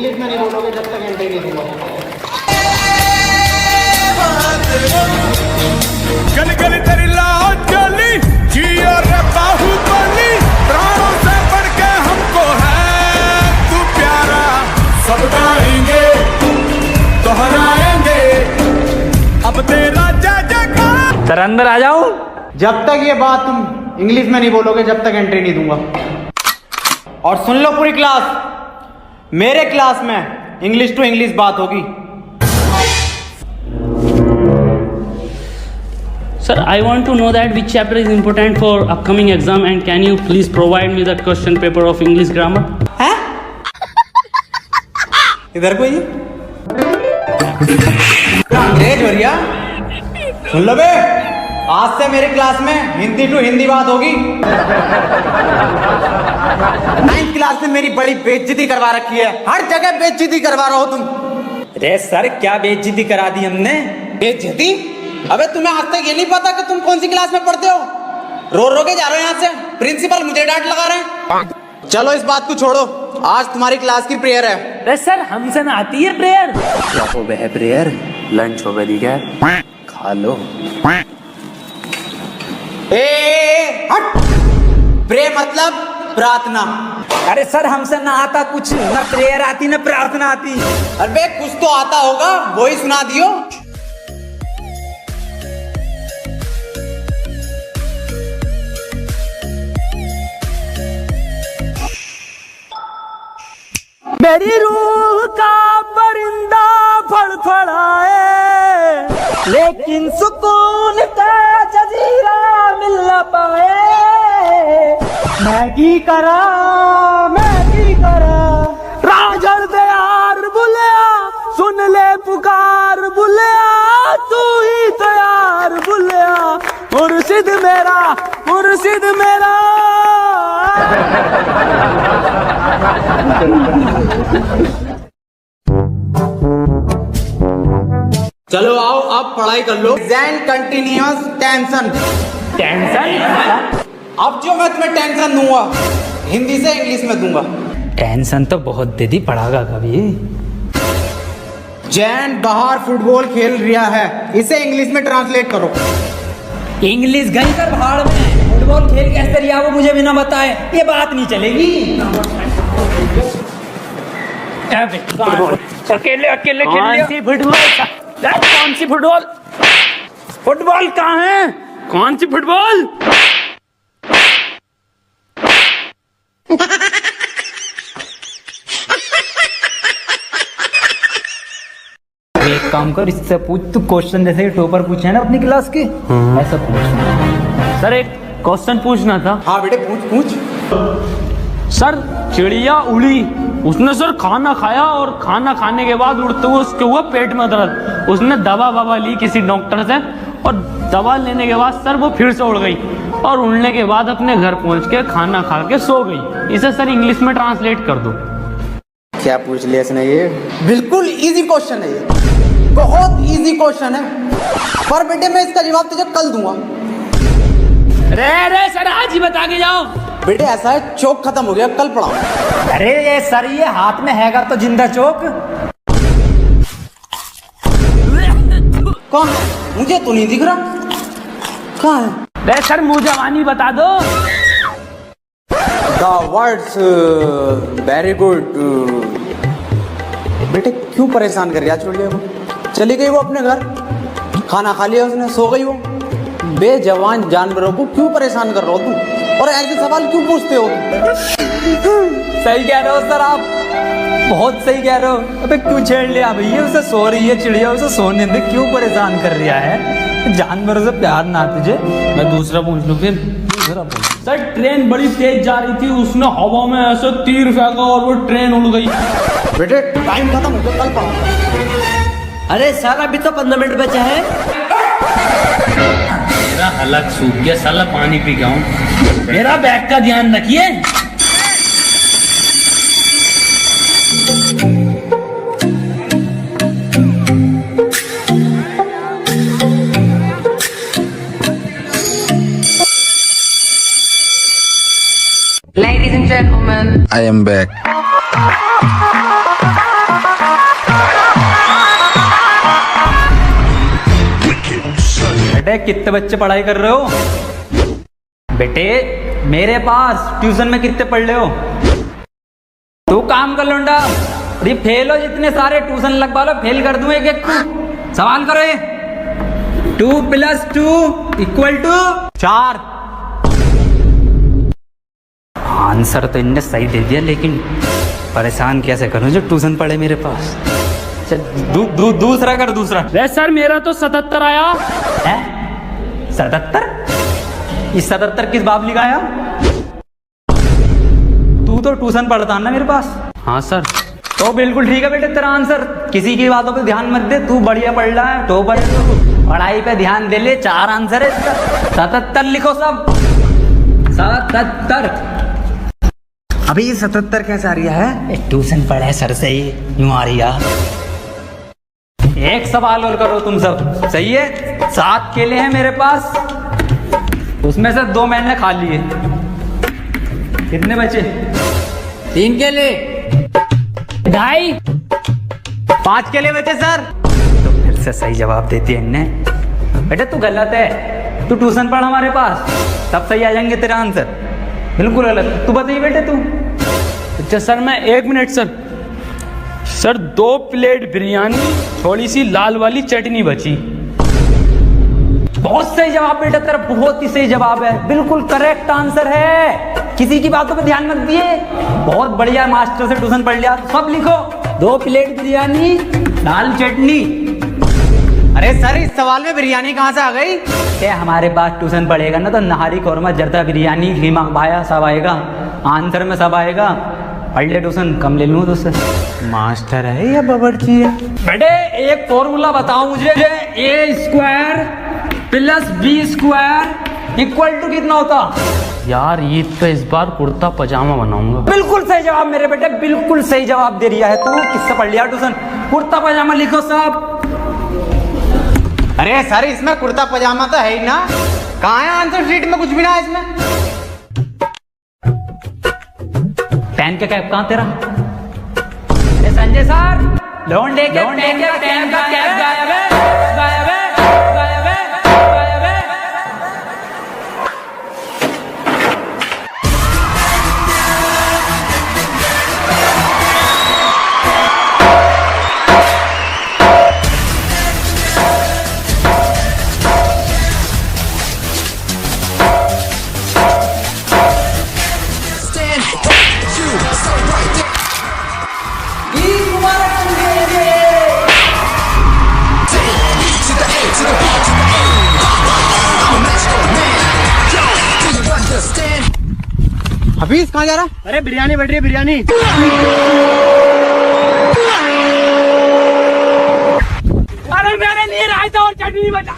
English में नहीं बोलोगे जब तक एंट्री नहीं दूंगा। गली गली तेरी लाहौर चली जियो रे बाहुबली, प्राणों से बढ़ के हमको है तू प्यारा, सब गाएंगे दोहराएंगे अब तेरा जय जयकार। सर अंदर आ जाऊं? जब तक ये बात तुम इंग्लिश में नहीं बोलोगे जब तक एंट्री नहीं दूंगा। और सुन लो पूरी क्लास, मेरे क्लास में इंग्लिश टू इंग्लिश बात होगी। Sir, I want to know that which chapter is important for upcoming exam and can you please provide me the question paper of English grammar? हैं? इधर कोई अंग्रेज भैया सुन लो बे, आज से मेरी क्लास में हिंदी टू हिंदी बात होगी। 9th क्लास में मेरी बड़ी बेइज्जती करवा रखी है, हर जगह बेइज्जती करवा रहे हो तुम। अरे सर क्या बेइज्जती करा दी हमने? बेइज्जती? अबे तुम्हें आज तक ये नहीं पता कि तुम कौन सी क्लास में पढ़ते हो? रो रो के जा रहे हो यहाँ से, प्रिंसिपल मुझे डांट लगा रहे हैं। चलो इस बात को छोड़ो, आज तुम्हारी क्लास की प्रेयर है। अरे सर हमसे ना आती है प्रेयर। क्या हो गया प्रेयर? लंच हो गई क्या? खा लो। हट! प्रे मतलब प्रार्थना। अरे सर हमसे ना आता कुछ, ना प्रेयर आती ना प्रार्थना आती। अरे कुछ तो आता होगा, वही सुना दियो। मेरी रूह का परिंदा फड़फड़ाए, लेकिन सुकून का जजीरा मिल न पाए। मैगी करा राजर दयार बुलिया, सुन ले पुकार बुलिया, तू ही तैयार बुलिया, मुर्शिद मेरा चलो आओ अब पढ़ाई कर लो। Present continuous tension. अब जो मैं तुम्हें टेंशन दूंगा हिंदी से इंग्लिश में दूंगा। टेंशन तो बहुत दे दी, पढ़ागा कभी? जैन बाहर फुटबॉल खेल रहा है, इसे इंग्लिश में ट्रांसलेट करो। इंग्लिश गई कर भाड़ में, फुटबॉल खेल कैसे रिया वो मुझे बिना बताए ये बात नहीं चलेगी। अकेले अकेले कौन सी फुटबॉल? फुटबॉल कहाँ है? कौन सी फुटबॉल? एक काम कर, इससे पूछ तू क्वेश्चन जैसे टॉपर पूछे है ना अपनी क्लास के, ऐसा पूछ। सर एक क्वेश्चन पूछना था। हाँ बेटे पूछ। सर चिड़िया उड़ी, उसने सर खाना खाया और खाना खाने के बाद उड़ते हुए उसके हुआ पेट में दर्द। उसने दवा ली किसी डॉक्टर से और दवा लेने के बाद सर वो फिर से उड़ गई और उड़ने के बाद अपने घर पहुंच के खाना खा के सो गई। इसे सर इंग्लिश में ट्रांसलेट कर दो। क्या पूछ लिया इसने? ये बिल्कुल इजी क्वेश्चन है, ये बहुत इजी क्वेश्चन है, पर बेटे मैं इसका जवाब तुझे कल दूंगा। रे सर आज ही बता के जाओ। बेटे ऐसा है, चौक खत्म हो गया, कल पढ़ाओ। अरे ये सर ये हाथ में हैगा तो जिंदा चौक कौन? मुझे तो नहीं दिख रहा, कहाँ है? रे सर मुँह जवानी बता दो। The words very good। बेटे क्यों परेशान कर रही है छोड़िए वो? चली गई वो अपने घर, खाना खा लिया उसने, सो गई वो। बेजवान जानवरों को क्यों परेशान कर रहे हो तुम, और ऐसे सवाल क्यों पूछते हो? सही कह रहे हो सर आप, बहुत सही कह रहे हो। अबे क्यों छेड़ लिया भैया? उसे सो रही है चिड़िया, उसे सोने दे, क्यों परेशान कर रहा है? जानवरों से प्यार ना तुझे? मैं दूसरा पूछ लूं फिर। सर ट्रेन बड़ी तेज जा रही थी, उसने हवा में ऐसे तीर फेंका और वो ट्रेन उड़ गई। बेटे टाइम खत्म हो गया, कल पढ़ाओ। अरे सर अभी तो 15 मिनट बचा है। मेरा हलक सूख गया, साला पानी पी गया हूँ। मेरा बैग का ध्यान रखिए। Ladies and gentlemen, I am back. बेटे कितने बच्चे पढ़ाई कर रहे हो? बेटे मेरे पास ट्यूशन में कितने पढ़ रहे हो? तू काम कर लौंडा, ये फेल हो जितने सारे ट्यूशन लगवा लो, फेल कर दूं एक एक को। सवाल करो ये। 2 + 2 = 4। आंसर तो इनने सही दे दिया, लेकिन परेशान कैसे करूं जो ट्यूशन पढ़े मेरे पास। चल दूसरा कर, दूसरा। वे सर मेरा तो 77 आया है। 77? इस 77 किस बाब लिखाया? तू तो ट्यूशन पढ़ता है ना मेरे पास। हाँ सर। तो बिल्कुल ठीक है बेटे तेरा आंसर, किसी की बातों पे ध्यान मत दे, तू बढ़िया पढ़ रहा है, टॉपर है तू, पढ़ाई पे ध्यान दे ले। 4 आंसर है इसका। 77 लिखो सब। 77। अभी ये 77 कैसे आ रहा है? ट्यूशन पढ़े सर से ही यूं आ रही है। एक सवाल और करो तुम सब, सही है? 7 केले हैं मेरे पास, उसमें से 2 मैंने खा लिए, कितने बचे? 3 केले। 2.5। 5 केले बचे सर। तो फिर से सही जवाब देती है इनने। बेटे तू गलत है, तू ट्यूशन पढ़ हमारे पास, तब सही आ जाएंगे तेरा आंसर। बिल्कुल गलत। तू बताइए बेटे तू। अच्छा सर मैं 1 मिनट सर 2 प्लेट बिरयानी, थोड़ी सी लाल वाली चटनी बची। बहुत सही जवाब बेटा तेरा, बहुत ही सही जवाब है, बिल्कुल करेक्ट आंसर है। किसी की बातों पे ध्यान मत दिए, बहुत बढ़िया मास्टर से ट्यूशन पढ़ लिया। सब लिखो, 2 प्लेट बिरयानी, दाल चटनी। अरे सर इस सवाल में बिरयानी कहाँ से आ गई? ये हमारे पास ट्यूशन पढ़ेगा ना तो नहारी कौरमा जर्दा बिरयानी कीमा बाया सब आएगा, आंसर में सब आएगा। पढ़ ले ट्यूशन, कम ले लूँ तुझसे। मास्टर है या बावर्ची है? बेटे एक फॉर्मूला बताओ मुझे, A² + B² = कितना होता? यार ईद पे इस बार कुर्ता पजामा बनाऊंगा। बिल्कुल सही जवाब मेरे बेटे, बिल्कुल सही जवाब दे रिया है तू। किससे पढ़ लिया ट्यूशन? कुर्ता पजामा लिखो सब। अरे सर इसमें कुर्ता पजामा तो है ही ना, कहाँ है आंसर शीट में? कुछ भी ना है इसमें। पेन का कैप कहाँ तेरा? संजय सर, लोन लेके पेन का कैप गायब है, गायब है, गायब है, गायब है। हफीज कहाँ जा रहा? अरे बिरयानी बैठ रही है, बिरयानी। अरे मैंने लिए रायता और चटनी बचा।